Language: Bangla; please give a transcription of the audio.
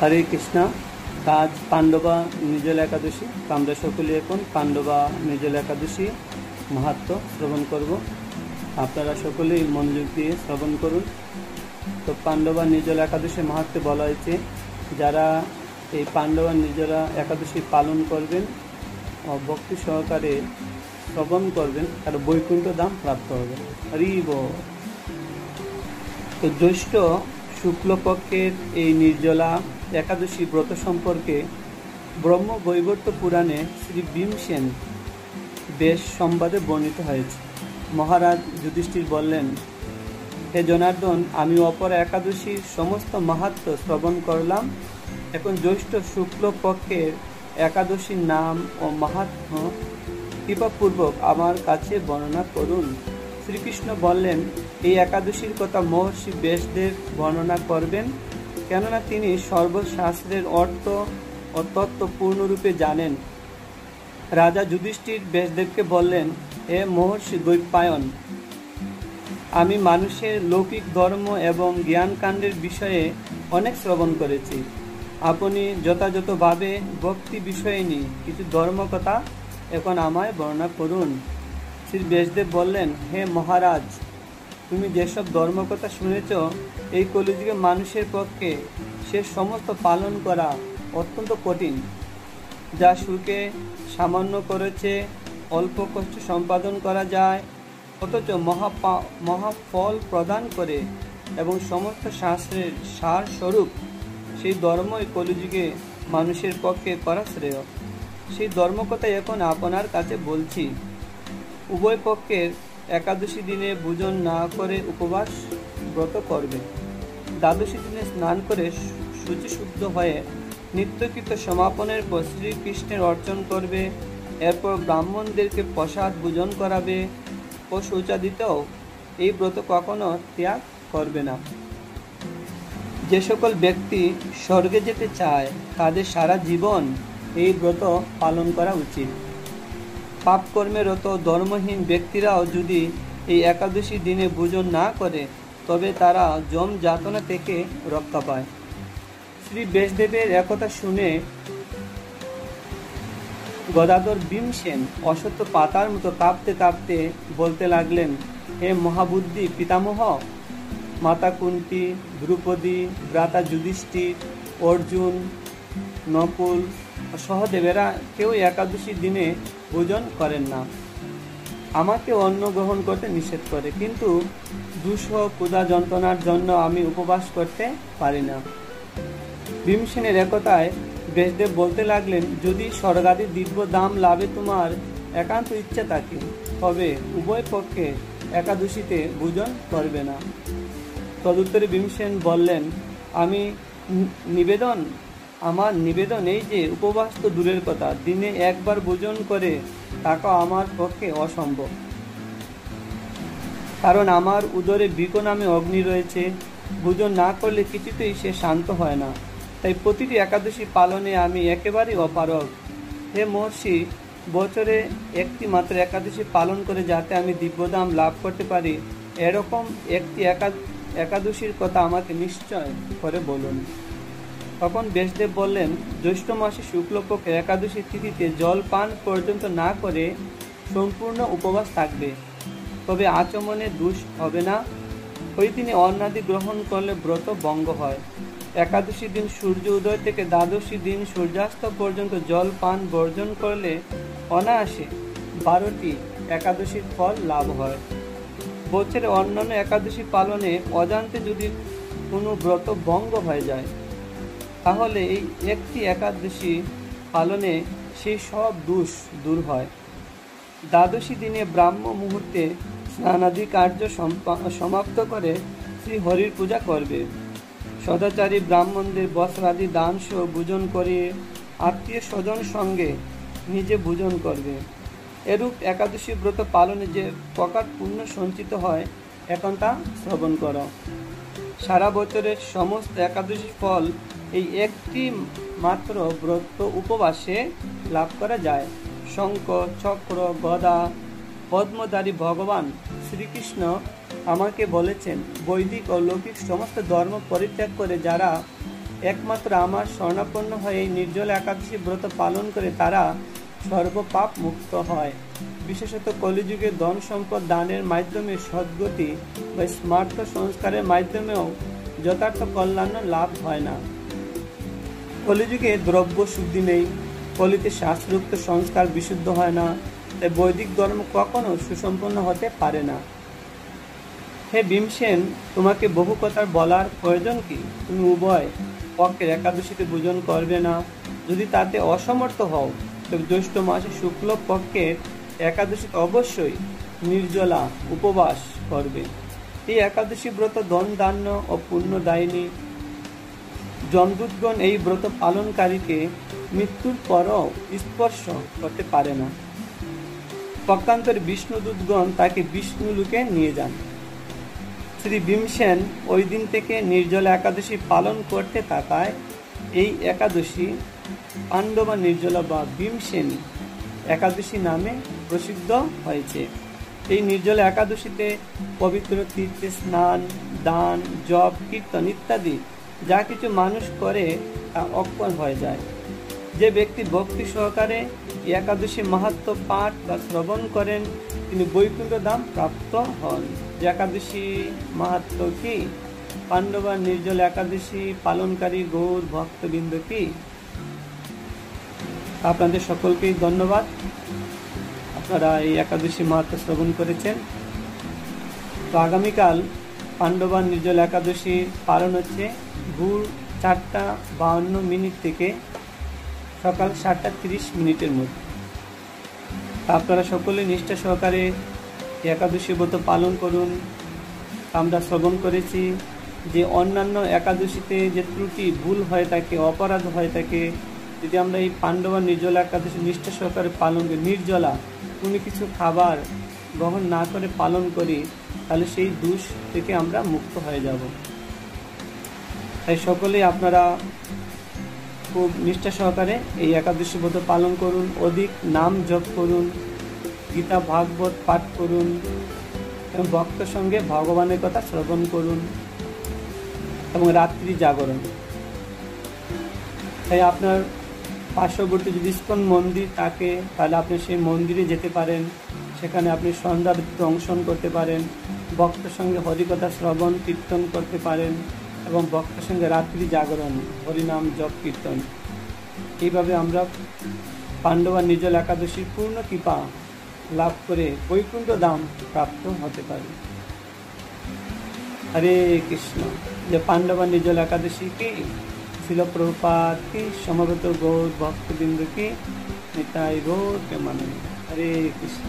হরে কৃষ্ণ। আজ পাণ্ডবা নিজল একাদশী। আমরা সকলে এখন পাণ্ডবা নিজল একাদশী মাহাত্ম্য শ্রবণ করব। আপনারা সকলেই মনোযোগ দিয়ে শ্রবণ করুন। তো পাণ্ডবা নিজল একাদশী মাহাত্ম্যে বলা হয়েছে, যারা এই পাণ্ডবা নিজলা একাদশী পালন করবেন ও ভক্তি সহকারে শ্রবণ করবেন, তার বৈকুণ্ঠ ধাম প্রাপ্ত হবে। হরি বল। তো জ্যৈষ্ঠ শুক্লপক্ষের এই নির্জলা একাদশী ব্রত সম্পর্কে ব্রহ্ম বৈবর্ত পুরাণে শ্রী ভীমসেন বেশ সংবাদে বর্ণিত হয়েছে। মহারাজ যুধিষ্ঠির বললেন, হে জনার্দন, আমি অপর একাদশীর সমস্ত মাহাত্ম্য শ্রবণ করলাম। এখন জ্যৈষ্ঠ শুক্লপক্ষের একাদশীর নাম ও মাহাত্ম্য কৃপাপূর্বক আমার কাছে বর্ণনা করুন। শ্রীকৃষ্ণ বললেন, এই একাদশীর কথা মহর্ষি ব্যাসদেব বর্ণনা করবেন, কেননা তিনি সর্বশাস্ত্রের অর্থ ও তত্ত্ব পূর্ণরূপে জানেন। রাজা যুধিষ্ঠির ব্যাসদেবকে বললেন, হে মহর্ষি দ্বৈপায়ন, আমি মানুষের লৌকিক ধর্ম এবং জ্ঞানকাণ্ডের বিষয়ে অনেক শ্রবণ করেছি। আপনি যথাযথভাবে ভক্তি বিষয়ে নিয়ে কিছু ধর্মকথা এখন আমায় বর্ণনা করুন। শ্রী ব্যাসদেব বললেন, হে মহারাজ, তুমি যেসব ধর্মকথা শুনেছ, এই কলিযুগে মানুষের পক্ষে সে সমস্ত পালন করা অত্যন্ত কঠিন। যা সুখে সামান্য করেছে অল্প কষ্ট সম্পাদন করা যায়, অথচ মহাফল প্রদান করে এবং সমস্ত শাস্ত্রের সার স্বরূপ, সেই ধর্মই কলিযুগে মানুষের পক্ষে করা শ্রেয়। সেই ধর্মকথা এখন আপনার কাছে বলছি। উভয় পক্ষের একাদশী দিনে ভোজন না করে উপবাস ব্রত করবে। দ্বাদশী দিনে স্নান করে শুচিশুদ্ধ হয়ে নিত্যকৃত সমাপনের পর শ্রীকৃষ্ণের অর্চন করবে। এরপর ব্রাহ্মণদেরকে প্রসাদ ভোজন করাবে ও শৌচাদিতেও এই ব্রত কখনো ত্যাগ করবে না। যে সকল ব্যক্তি স্বর্গে যেতে চায়, তাদের সারা জীবন এই ব্রত পালন করা উচিত। পাপকর্মে রত ধর্মহীন ব্যক্তিরাও যদি এই একাদশী দিনে ভোজন না করে, তবে তারা যম যাতনা থেকে রক্ষা পায়। শ্রী ব্যাসদেবের একথা শুনে গদাধর ভীমসেন অশ্বত্থ পাতার মতো কাঁপতে কাঁপতে বলতে লাগলেন, হে মহাবুদ্ধি পিতামহ, মাতা কুন্তি, দ্রৌপদী, ভ্রাতা যুধিষ্ঠির, অর্জুন, নকুল ও সহদেবেরা কেউ একাদশীর দিনে ভোজন করেন না। আমাকে অন্ন গ্রহণ করতে নিষেধ করে, কিন্তু দুঃসহ ক্ষুধা যন্ত্রণার জন্য আমি উপবাস করতে পারি না। ভীমসেনের একতায় ব্যাসদেব বলতে লাগলেন, যদি স্বর্গাদি দিব্য দাম লাভে তোমার একান্ত ইচ্ছা থাকে, তবে উভয় পক্ষে একাদশীতে ভোজন করবে না। তদুত্তরে ভীমসেন বললেন, আমার নিবেদন এই যে, উপবাস তো দূরের কথা, দিনে একবার ভোজন করে থাকা আমার পক্ষে অসম্ভব। কারণ আমার উদরে বৃক নামে অগ্নি রয়েছে, ভোজন না করলে কিছুতেই সে শান্ত হয় না। তাই প্রতিটি একাদশী পালনে আমি একেবারেই অপারগ। হে মহর্ষি, বছরে একটি মাত্র একাদশী পালন করে যাতে আমি দিব্যধাম লাভ করতে পারি, এরকম একটি একাদশীর কথা আমাকে নিশ্চয় করে বলুন। তখন ব্যাসদেব বললেন, জ্যৈষ্ঠ মাসে শুক্লপক্ষে একাদশী তিথিতে জল পান পর্যন্ত না করে সম্পূর্ণ উপবাস থাকবে, তবে আচমনে দোষ হবে না। ওই দিনে অন্নাদি গ্রহণ করলে ব্রত ভঙ্গ হয়। একাদশী দিন সূর্য উদয় থেকে দ্বাদশী দিন সূর্যাস্ত পর্যন্ত জল পান বর্জন করলে অনায়াসে 12টি একাদশীর ফল লাভ হয়। বছরে অন্যান্য একাদশী পালনে অজান্তে যদি কোনো ব্রত ভঙ্গ হয়ে যায়, তাহলে এই একটি একাদশী পালনে সেই সব দোষ দূর হয়। দ্বাদশী দিনে ব্রাহ্ম মুহূর্তে স্নানাদি কার্য সমাপ্ত করে শ্রী হরির পূজা করবে। সদাচারী ব্রাহ্মণদের বস্ত্রাদি দান সহ ভোজন করে আত্মীয় স্বজন সঙ্গে নিজে ভোজন করবে। এরূপ একাদশী ব্রত পালনে যে প্রকার পুণ্য সঞ্চিত হয়, এখন তা শ্রবণ করো। সারা বছরের সমস্ত একাদশী ফল এই একটি মাত্র ব্রত উপবাসে লাভ করা যায়। শঙ্খ, চক্র, গদা, পদ্মধারী ভগবান শ্রীকৃষ্ণ আমাকে বলেছেন, বৈদিক ও লৌকিক সমস্ত ধর্ম পরিত্যাগ করে যারা একমাত্র আমার শরণাপন্ন হয়ে এই নির্জলা একাদশী ব্রত পালন করে তারা সর্বপাপ মুক্ত হয়। বিশেষত কলিযুগে ধন সম্পদ দানের মাধ্যমে সদ্গতি বা স্মার্ত সংস্কারের মাধ্যমেও যথার্থ কল্যাণ লাভ হয় না। কলিযুগে দ্রব্য শুদ্ধি নেই, কলিতে শাস্ত্রোক্ত সংস্কার বিশুদ্ধ হয় না, তাই বৈদিক ধর্ম কখনো সুসম্পন্ন হতে পারে না। হে ভীমসেন, তোমাকে বহু কথার বলার প্রয়োজন কি? তুমি উভয় পক্ষের একাদশীতে ভোজন করবে না। যদি তাতে অসমর্থ হও তবে জ্যৈষ্ঠ মাসে শুক্ল পক্ষের একাদশীতে অবশ্যই নির্জলা উপবাস করবে। এই একাদশী ব্রত ধন ধান্য ও পুণ্যদায়িনী। যমদূতগণ এই ব্রত পালনকারীকে মৃত্যুর পরও স্পর্শ করতে পারে না। পক্ষান্তরে বিষ্ণুদূতগণ তাকে বিষ্ণুলোকে নিয়ে যান। শ্রী ভীমসেন ওই দিন থেকে নির্জলা একাদশী পালন করতে থাকায় এই একাদশী পাণ্ডবা নির্জলা বা ভীমসেনী একাদশী নামে প্রসিদ্ধ হয়েছে। এই নির্জলা একাদশীতে পবিত্র তীর্থে স্নান, দান, জপ, কীর্তন ইত্যাদি যা কিছু মানুষ করে তা অক্ষয় হয়ে যায়। যে ব্যক্তি ভক্তি সহকারে একাদশী মাহাত্ম্য পাঠ বা শ্রবণ করেন তিনি বৈকুণ্ঠ ধাম প্রাপ্ত হন। যে একাদশী মাহাত্ম্য কি? পাণ্ডবা নির্জলা একাদশী পালনকারী গৌর ভক্তবৃন্দ কি? আপনাদের সকলকেই ধন্যবাদ, আপনারা এই একাদশী মাহাত্ম্য শ্রবণ করেছেন। তো আগামীকাল পাণ্ডবা নির্জলা একাদশী পালন হচ্ছে ভোর 4:52 থেকে সকাল 7:30 মধ্যে। আপনারা সকলে নিষ্ঠা সহকারে একাদশী ব্রত পালন করুন। আমরা শ্রবণ করেছি যে অন্যান্য একাদশীতে যে ত্রুটি ভুল হয়ে থাকে, অপরাধ হয়ে থাকে, যদি আমরা এই পাণ্ডবা নির্জলা একাদশী নিষ্ঠা সহকারে পালন করি, নির্জলা কোনো কিছু খাবার গ্রহণ না করে পালন করি, তাহলে সেই দোষ থেকে আমরা মুক্ত হয়ে যাব। তাই সকলেই আপনারা খুব নিষ্ঠা সহকারে এই একাদশী ব্রত পালন করুন, অধিক নাম জপ করুন, গীতা ভাগবত পাঠ করুন এবং ভক্ত সঙ্গে ভগবানের কথা শ্রবণ করুন এবং রাত্রি জাগরণ। তাই আপনার পার্শ্ববর্তী যদি ইস্কন মন্দির থাকে তাহলে আপনি সেই মন্দিরে যেতে পারেন, সেখানে আপনি সন্ধ্যারতিতে অংশগ্রহণ করতে পারেন, ভক্তের সঙ্গে হরিকথা শ্রবণ কীর্তন করতে পারেন এবং ভক্তের সঙ্গে রাত্রি জাগরণ, হরিনাম জপ কীর্তন। এইভাবে আমরা পাণ্ডবা নির্জলা একাদশীর পূর্ণ কৃপা লাভ করে বৈকুণ্ঠ ধাম প্রাপ্ত হতে পারি। হরে কৃষ্ণ। যে পাণ্ডবা নির্জলা একাদশী কি? শিল প্রভুপাদ কি, সমবেত গৌর ভক্তবৃন্দ কি, নিতাই গৌর প্রেমানন্দ। হরে কৃষ্ণ।